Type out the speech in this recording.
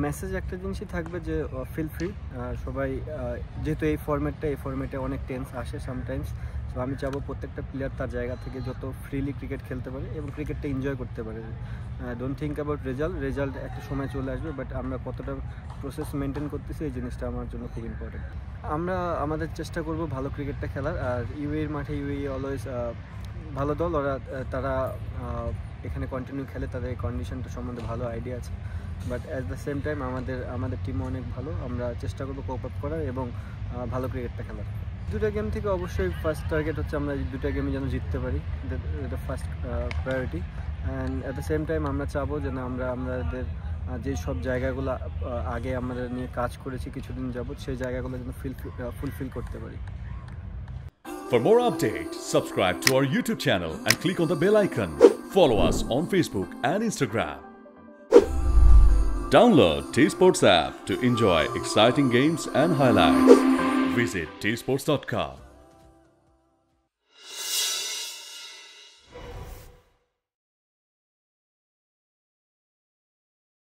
Message একটা জিনিসই থাকবে যে ফিল ফ্রি, সবাই যেহেতু এই ফরম্যাটে অনেক টেন্স আসে সামটাইমস, তো আমি চাবো প্রত্যেকটা প্লেয়ার তার জায়গা থেকে যত ফ্রিলি ক্রিকেট খেলতে পারে এবং ক্রিকেটটা এনজয় করতে পারে। ডোন্ট থিঙ্ক অ্যাবাউট রেজাল্ট একটা সময় চলে আসবে, বাট আমরা কতটা প্রসেস মেনটেন করতেছি এই জিনিসটা আমার জন্য খুব ইম্পর্টেন্ট। আমরা আমাদের চেষ্টা করব ভালো ক্রিকেটটা খেলার। আর ইউএইর মাঠে অলওয়েজ ভালো দল, তারা এখানে কন্টিনিউ খেলে, তাদের এই কন্ডিশনটা সম্বন্ধে ভালো আইডিয়া আছে। But at the same time আমাদের টিমও অনেক ভালো, আমরা চেষ্টা করবো কোপ আপ করার এবং ভালো ক্রিকেটটা খেলার। দুটা গেম থেকে অবশ্যই ফার্স্ট টার্গেট হচ্ছে আমরা দুটা গেমই যেন জিততে পারি, এটা first priority. And at the same time আমরা চাবো যেন আমাদের যে সব জায়গাগুলো আগে আমরা নিয়ে কাজ করেছি কিছুদিন যাবত, সেই জায়গাগুলো যেন ফুলফিল করতে পারি। For more updates, subscribe to our YouTube channel and click on the bell icon. Follow us on Facebook and Instagram. Download T-Sports app to enjoy exciting games and highlights. Visit tsports.com.